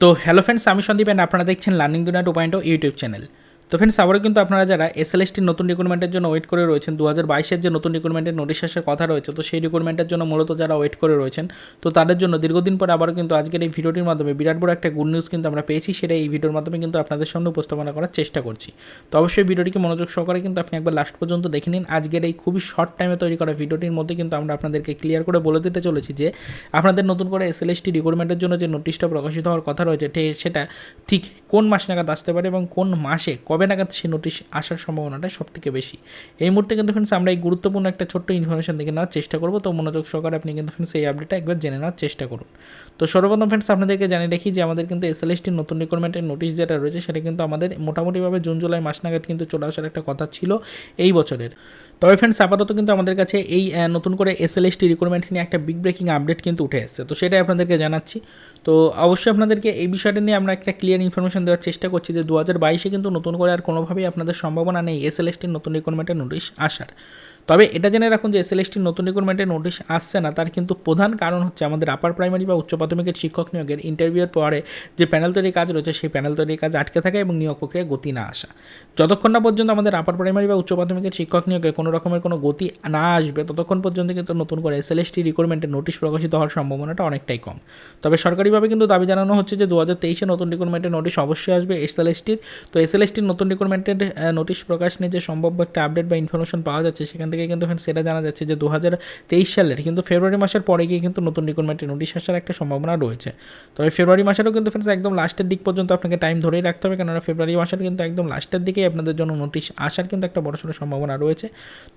তো hello friends, আমি Sandeep and আপনারা দেখছেন লার্নিং দুনিয়া 2.0 ইউটিউব চ্যানেল। তো ফ্রেন্ডস, আবারও কিন্তু আপনারা যারা এসএলএসটির নতুন রিক্রুটমেন্টের জন্য ওয়েট করে রয়েছেন, 2022-এর যে নতুন রিক্রুটমেন্টের নোটিশ আসার কথা রয়েছে, তো সেই রিক্রুটমেন্টের জন্য মূলত যারা ওয়েট করে রয়েছেন, তো তাদের জন্য দীর্ঘদিন পরে আবারও কিন্তু আজকের এই ভিডিওটির মাধ্যমে বিরাট বড় একটা গুড নিউজ কিন্তু আমরা পেয়েছি। সেটা এই ভিডিওর মাধ্যমে কিন্তু আপনাদের সামনে উপস্থাপনা করার চেষ্টা করছি। তো অবশ্যই ভিডিওটিকে মনোযোগ সহকারে কিন্তু আপনি একবার লাস্ট পর্যন্ত দেখে নিন। আজকের এই খুবই শর্ট টাইমে তৈরি করা ভিডিওটির মধ্যে কিন্তু আমরা আপনাদেরকে ক্লিয়ার করে বলে দিতে চলেছি যে আপনাদের নতুন করে এসএলএসটি রিক্রুটমেন্টের জন্য যে নোটিশটা প্রকাশিত হওয়ার কথা রয়েছে, সেটা ঠিক কোন মাস নাগাদ আসতে পারে এবং কোন মাসে কবে নাগাদ সেই নোটিশ আসার সম্ভাবনাটা সবথেকে বেশি। এই মুহূর্তে কিন্তু ফ্রেন্ডস আমরা এই গুরুত্বপূর্ণ একটা ছোট্ট ইনফরমেশন দেখে নেওয়ার চেষ্টা করবো। তো মনোযোগ সহকারে আপনি কিন্তু ফ্রেন্ডস এই আপডেটটা একবার জেনে নেওয়ার চেষ্টা করুন। তো সর্বপ্রথম ফ্রেন্ডস আপনাদেরকে জানিয়ে রাখি যে আমাদের কিন্তু এসএলএসটির নতুন রিক্রুটমেন্টের নোটিশ যেটা রয়েছে, সেটা কিন্তু আমাদের মোটামুটিভাবে জুন জুলাই মাস নাগাদ কিন্তু চলে আসার একটা কথা ছিল এই বছরের। তবে ফ্রেন্ডস আপাতত কিন্তু আমাদের কাছে এই নতুন করে এসএলএসটি রিক্রুটমেন্ট নিয়ে একটা বিগ ব্রেকিং আপডেট কিন্তু উঠে এসেছে। তো সেটাই আপনাদেরকে জানাচ্ছি। তো অবশ্যই আপনাদেরকে এই বিষয়টা নিয়ে আমরা একটা ক্লিয়ার ইনফরমেশন দেওয়ার চেষ্টা করছি যে 2022-এ কিন্তু নতুন করে আর কোনোভাবেই আপনাদের সম্ভাবনা নেই এসএলএসটির নতুন রিক্রুটমেন্টের নোটিশ আসার। তবে এটা জেনে রাখুন যে এসএলএসটির নতুন রিক্রুটমেন্টের নোটিশ আসছে না, তার কিন্তু প্রধান কারণ হচ্ছে আমাদের আপার প্রাইমারি বা উচ্চ প্রাথমিকের শিক্ষক নিয়োগের ইন্টারভিউয়ের পরে যে প্যানেল তৈরির কাজ রয়েছে, সেই প্যানেল তৈরির কাজ আটকে থাকা এবং নিয়োগ প্রক্রিয়ায় গতি না আসা। যতক্ষণ না পর্যন্ত আমাদের আপার প্রাইমারি বা উচ্চ প্রাথমিকের শিক্ষক নিয়োগে কোনো রকমের কোনো গতি না আসবে, ততক্ষণ পর্যন্ত কিন্তু নতুন করে এসএলএসটি রিক্রুটমেন্টের নোটিশ প্রকাশিত হওয়ার সম্ভাবনাটা অনেকটাই কম। তবে সরকারিভাবে কিন্তু দাবি জানানো হচ্ছে যে 2023-এ নতুন রিক্রুটমেন্টের নোটিশ অবশ্যই আসবে এসএলএসটির। তো এসএলএসটির নতুন রিক্রুটমেন্টের নোটিশ প্রকাশ নিয়ে যে সম্ভাব্য একটা আপডেট বা ইনফরমেশন পাওয়া যাচ্ছে, সেখান থেকে কিন্তু সেটা জানা যাচ্ছে যে 2023 সালের কিন্তু ফেব্রুয়ারি মাসের পরে গিয়ে কিন্তু নতুন রিক্রুটমেন্টের নোটিশ আসার একটা সম্ভাবনা রয়েছে। তবে ফেব্রুয়ারি মাসেরও কিন্তু ফ্রেন্ডস একদম লাস্টের দিক পর্যন্ত আপনাকে টাইম ধরেই রাখতে হবে, কেননা ফেব্রুয়ারি মাসের কিন্তু একদম লাস্টের দিকেই আপনাদের জন্য নোটিশ আসার কিন্তু একটা বড়সড় সম্ভাবনা রয়েছে।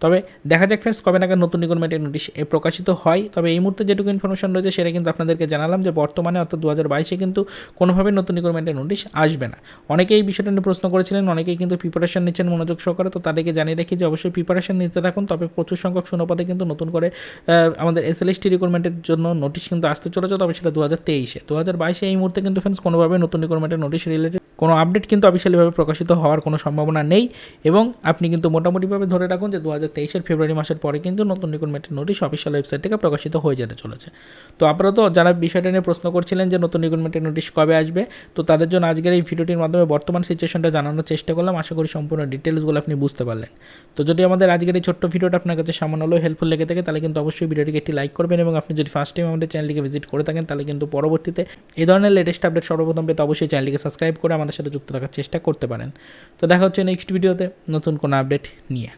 তবে দেখা যাক ফ্রেন্ডস কবে নাগাদ নতুন রিক্রুটমেন্টের নোটিশ প্রকাশিত হয়। তবে এই মুহূর্তে যেটুকু ইনফরমেশন রয়েছে সেটা কিন্তু আপনাদেরকে জানালাম যে বর্তমানে অর্থাৎ 2022-এ কিন্তু কোনোভাবেই নতুন রিক্রুটমেন্টের নোটিশ আসবে না। অনেকেই এই বিষয়টা নিয়ে প্রশ্ন করেছিলেন, অনেকেই কিন্তু প্রিপারেশন নিচ্ছেন মনোযোগ সহকারে। তো তাদেরকে জানিয়ে রাখি যে অবশ্যই প্রিপারেশন নিতে থাকুন। তবে প্রচুর সংখ্যক শূন্যপদে কিন্তু নতুন করে আমাদের এসএলএসটি রিক্রুটমেন্টের জন্য নোটিশ কিন্তু আসতে চলেছে। তবে সেটা 2023-এ। 2022-এ এই মুহূর্তে কিন্তু ফ্রেন্ডস কোনোভাবে নতুন রিক্রুটমেন্টের নোটিশ রিলেটেড কোনো আপডেট কিন্তু অফিসিয়ালিভাবে প্রকাশিত হওয়ার কোনো সম্ভাবনা নেই। এবং আপনি কিন্তু মোটামুটিভাবে ধরে রাখুন যে 2023-এর ফেব্রুয়ারি মাসের পরে কিন্তু নতুন রিক্রুটমেন্টের নোটিশ অফিসিয়াল ওয়েবসাইট থেকে প্রকাশিত হয়ে যেতে চলেছে। তো আপাতত যারা বিষয়টা নিয়ে প্রশ্ন করছিলেন যে নতুন রিক্রুটমেন্টের নোটিশ কবে আসবে, তো তাদের জন্য আজকের এই ভিডিওটির মাধ্যমে বর্তমান সিচুয়েশনটা জানানোর চেষ্টা করলাম। আশা করি সম্পূর্ণ ডিটেলসগুলো আপনি বুঝতে পারলেন। তো যদি আমাদের আজকের এই ছোট্ট ভিডিওটা আপনার কাছে সামান্য হলেও হেল্পফুল লেগে থাকে, তাহলে কিন্তু অবশ্যই ভিডিওটিকে একটি লাইক করবেন। এবং আপনি যদি ফার্স্ট টাইম আমাদের চ্যানেলটিকে ভিজিট করে থাকেন, তাহলে কিন্তু পরবর্তীতে এই ধরনের লেটেস্ট আপডেট সর্বপ্রথম পেতে অবশ্যই চ্যানেলটিকে সাবস্ক্রাইব করে আমাদের সাথে যুক্ত রাখার চেষ্টা করতে পারেন। তো দেখা হচ্ছে নেক্সট ভিডিওতে নতুন কোনো আপডেট নিয়ে।